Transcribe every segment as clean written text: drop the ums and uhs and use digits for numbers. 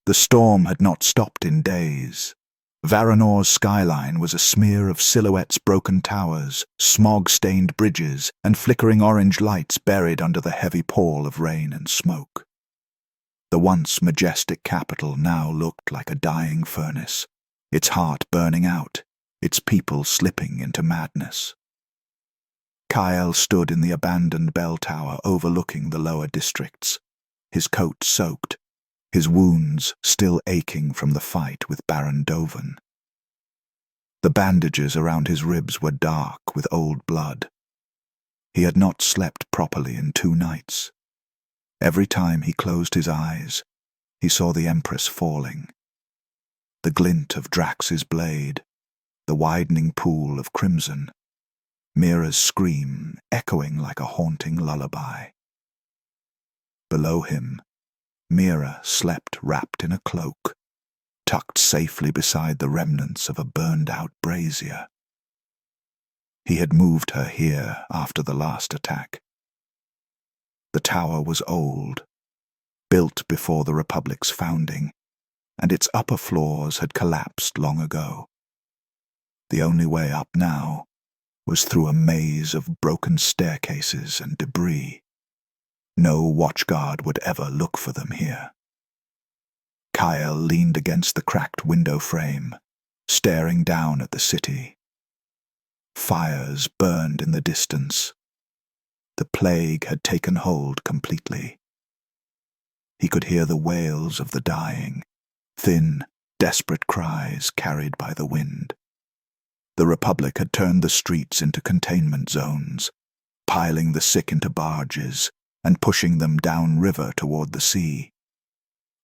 The storm had not stopped in days. Vharanor's skyline was a smear of silhouettes, broken towers, smog-stained bridges, and flickering orange lights buried under the heavy pall of rain and smoke. The once majestic capital now looked like a dying furnace, its heart burning out, its people slipping into madness. Kael stood in the abandoned bell tower overlooking the lower districts, his coat soaked, his wounds still aching from the fight with Baron Dovan. The bandages around his ribs were dark with old blood. He had not slept properly in 2 nights. Every time he closed his eyes, he saw the Empress falling. The glint of Drax's blade, the widening pool of crimson, Mira's scream echoing like a haunting lullaby. Below him, Mira slept wrapped in a cloak, tucked safely beside the remnants of a burned-out brazier. He had moved her here after the last attack. The tower was old, built before the Republic's founding, and its upper floors had collapsed long ago. The only way up now was through a maze of broken staircases and debris. No watchguard would ever look for them here. Kael leaned against the cracked window frame, staring down at the city. Fires burned in the distance. The plague had taken hold completely. He could hear the wails of the dying, thin, desperate cries carried by the wind. The Republic had turned the streets into containment zones, piling the sick into barges and pushing them downriver toward the sea.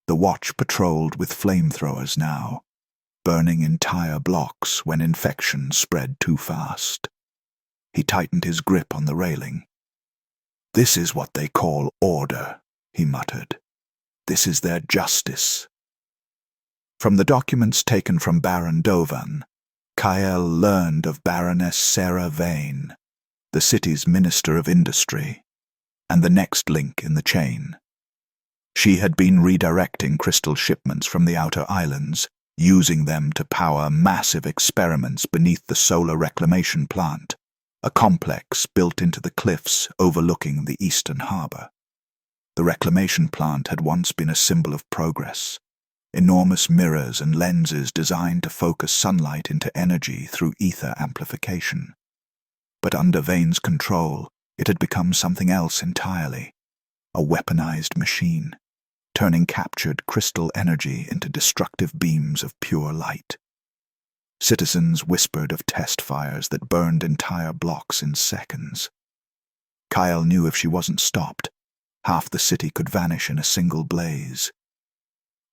The watch patrolled with flamethrowers now, burning entire blocks when infection spread too fast. He tightened his grip on the railing. "This is what they call order," he muttered. "This is their justice." From the documents taken from Baron Dovan, Kael learned of Baroness Sarah Vane, the city's Minister of Industry, and the next link in the chain. She had been redirecting crystal shipments from the outer islands, using them to power massive experiments beneath the solar reclamation plant, a complex built into the cliffs overlooking the eastern harbor. The reclamation plant had once been a symbol of progress, enormous mirrors and lenses designed to focus sunlight into energy through ether amplification. But under Vane's control, it had become something else entirely, a weaponized machine, turning captured crystal energy into destructive beams of pure light. Citizens whispered of test fires that burned entire blocks in seconds. Kael knew if she wasn't stopped, half the city could vanish in a single blaze.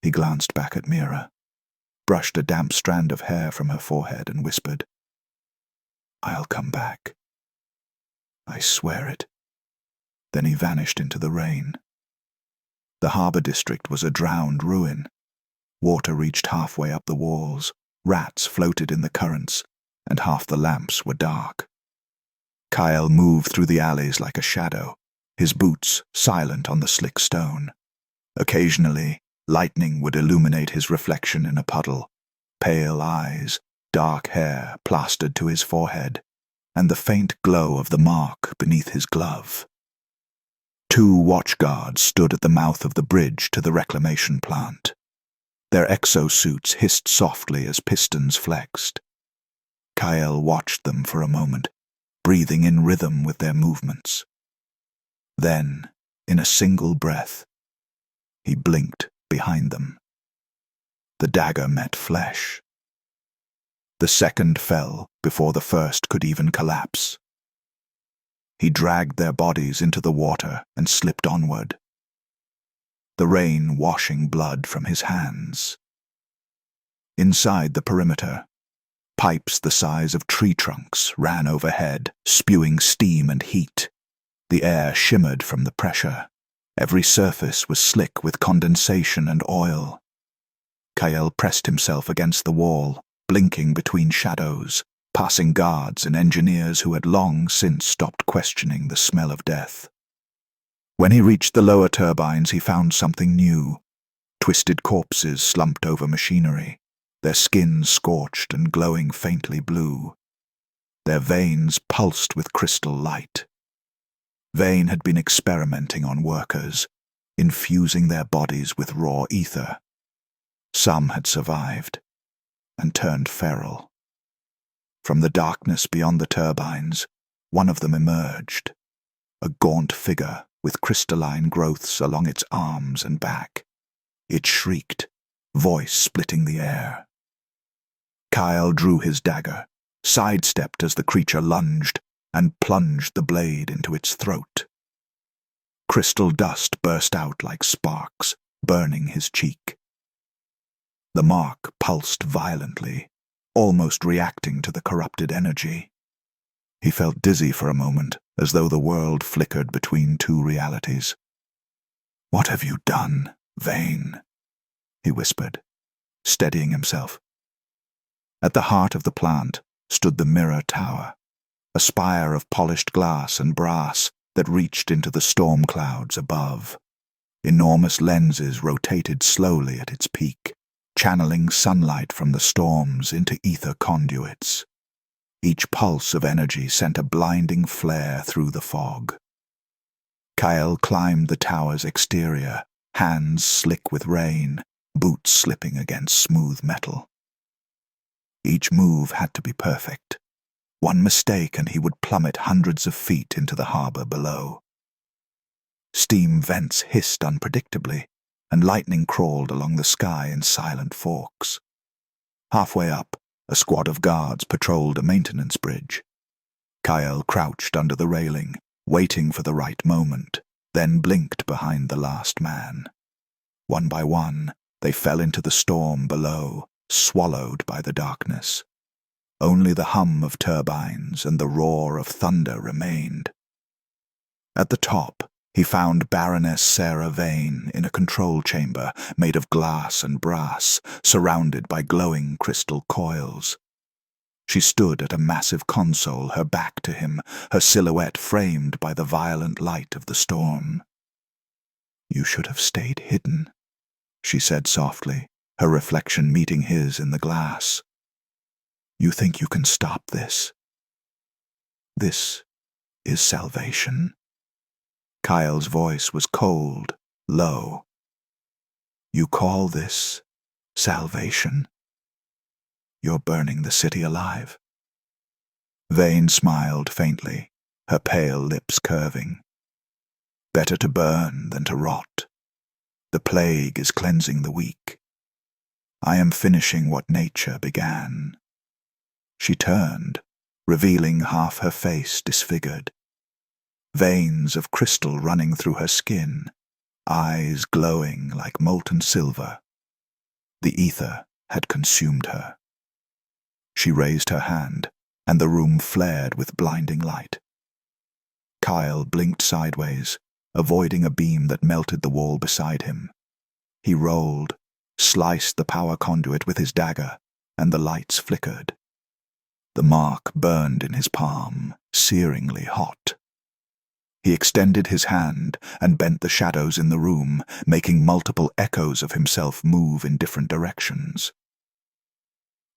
He glanced back at Mira, brushed a damp strand of hair from her forehead and whispered, "I'll come back. I swear it." Then he vanished into the rain. The harbor district was a drowned ruin. Water reached halfway up the walls, rats floated in the currents, and half the lamps were dark. Kael moved through the alleys like a shadow, his boots silent on the slick stone. Occasionally, lightning would illuminate his reflection in a puddle, pale eyes, dark hair plastered to his forehead, and the faint glow of the mark beneath his glove. 2 watchguards stood at the mouth of the bridge to the reclamation plant. Their exosuits hissed softly as pistons flexed. Kael watched them for a moment, breathing in rhythm with their movements. Then, in a single breath, he blinked behind them. The dagger met flesh. The second fell before the first could even collapse. He dragged their bodies into the water and slipped onward, the rain washing blood from his hands. Inside the perimeter, pipes the size of tree trunks ran overhead, spewing steam and heat. The air shimmered from the pressure. Every surface was slick with condensation and oil. Kael pressed himself against the wall, blinking between shadows, passing guards and engineers who had long since stopped questioning the smell of death. When he reached the lower turbines, he found something new. Twisted corpses slumped over machinery, their skins scorched and glowing faintly blue. Their veins pulsed with crystal light. Vane had been experimenting on workers, infusing their bodies with raw ether. Some had survived and turned feral. From the darkness beyond the turbines, one of them emerged, a gaunt figure with crystalline growths along its arms and back. It shrieked, voice splitting the air. Kael drew his dagger, sidestepped as the creature lunged, and plunged the blade into its throat. Crystal dust burst out like sparks, burning his cheek. The mark pulsed violently, almost reacting to the corrupted energy. He felt dizzy for a moment, as though the world flickered between two realities. "What have you done, Vane?" he whispered, steadying himself. At the heart of the plant stood the mirror tower, a spire of polished glass and brass that reached into the storm clouds above. Enormous lenses rotated slowly at its peak, channeling sunlight from the storms into ether conduits. Each pulse of energy sent a blinding flare through the fog. Kael climbed the tower's exterior, hands slick with rain, boots slipping against smooth metal. Each move had to be perfect. One mistake and he would plummet hundreds of feet into the harbor below. Steam vents hissed unpredictably, and lightning crawled along the sky in silent forks. Halfway up, a squad of guards patrolled a maintenance bridge. Kael crouched under the railing, waiting for the right moment, then blinked behind the last man. One by one, they fell into the storm below, swallowed by the darkness. Only the hum of turbines and the roar of thunder remained. At the top, he found Baroness Sarah Vane in a control chamber made of glass and brass, surrounded by glowing crystal coils. She stood at a massive console, her back to him, her silhouette framed by the violent light of the storm. "You should have stayed hidden," she said softly, her reflection meeting his in the glass. "You think you can stop this? This is salvation." Kael's voice was cold, low. "You call this salvation? You're burning the city alive." Vane smiled faintly, her pale lips curving. "Better to burn than to rot. The plague is cleansing the weak. I am finishing what nature began." She turned, revealing half her face disfigured. Veins of crystal running through her skin, eyes glowing like molten silver. The ether had consumed her. She raised her hand, and the room flared with blinding light. Kael blinked sideways, avoiding a beam that melted the wall beside him. He rolled, sliced the power conduit with his dagger, and the lights flickered. The mark burned in his palm, searingly hot. He extended his hand and bent the shadows in the room, making multiple echoes of himself move in different directions.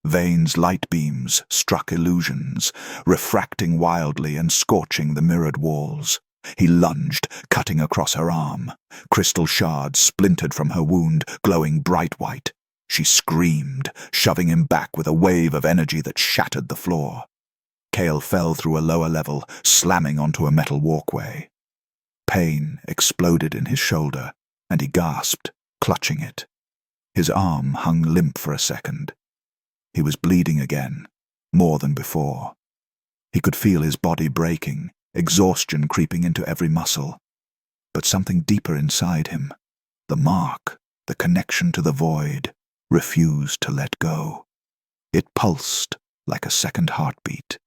Vane's light beams struck illusions, refracting wildly and scorching the mirrored walls. He lunged, cutting across her arm. Crystal shards splintered from her wound, glowing bright white. She screamed, shoving him back with a wave of energy that shattered the floor. Kael fell through a lower level, slamming onto a metal walkway. Pain exploded in his shoulder, and he gasped, clutching it. His arm hung limp for a second. He was bleeding again, more than before. He could feel his body breaking, exhaustion creeping into every muscle. But something deeper inside him, the mark, the connection to the void, refused to let go. It pulsed like a second heartbeat.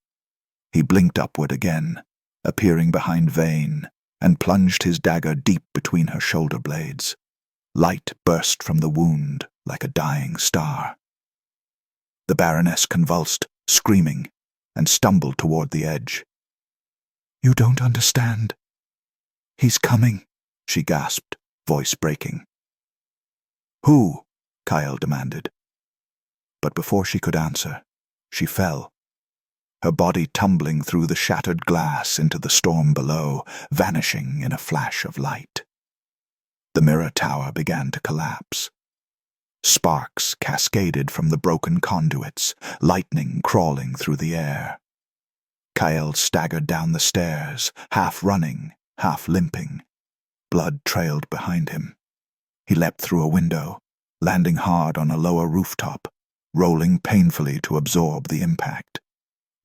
He blinked upward again, appearing behind Vane, and plunged his dagger deep between her shoulder blades. Light burst from the wound like a dying star. The Baroness convulsed, screaming, and stumbled toward the edge. "You don't understand. He's coming," she gasped, voice breaking. "Who?" Kael demanded. But before she could answer, she fell, her body tumbling through the shattered glass into the storm below, vanishing in a flash of light. The mirror tower began to collapse. Sparks cascaded from the broken conduits, lightning crawling through the air. Kael staggered down the stairs, half running, half limping. Blood trailed behind him. He leapt through a window, landing hard on a lower rooftop, rolling painfully to absorb the impact.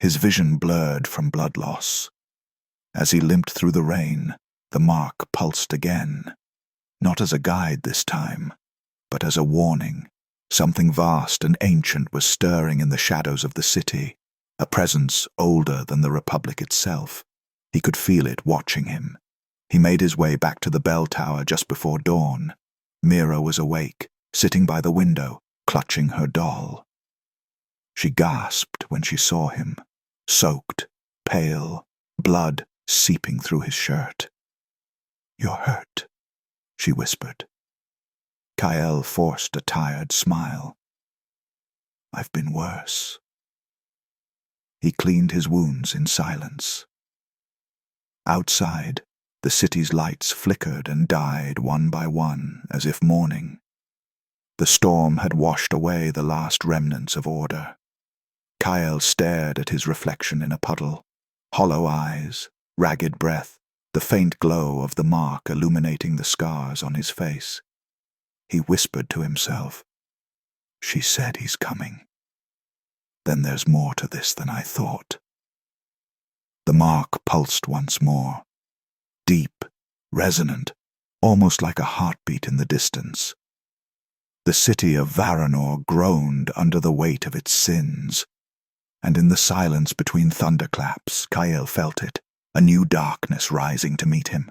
His vision blurred from blood loss. As he limped through the rain, the mark pulsed again, not as a guide this time, but as a warning. Something vast and ancient was stirring in the shadows of the city, a presence older than the Republic itself. He could feel it watching him. He made his way back to the bell tower just before dawn. Mira was awake, sitting by the window, clutching her doll. She gasped when she saw him, soaked, pale, blood seeping through his shirt. "You're hurt," she whispered. Kael forced a tired smile. "I've been worse." He cleaned his wounds in silence. Outside, the city's lights flickered and died one by one, as if mourning. The storm had washed away the last remnants of order. Kael stared at his reflection in a puddle, hollow eyes, ragged breath, the faint glow of the mark illuminating the scars on his face. He whispered to himself, "She said he's coming. Then there's more to this than I thought." The mark pulsed once more, deep, resonant, almost like a heartbeat in the distance. The city of Vharanor groaned under the weight of its sins, and in the silence between thunderclaps, Kael felt it, a new darkness rising to meet him.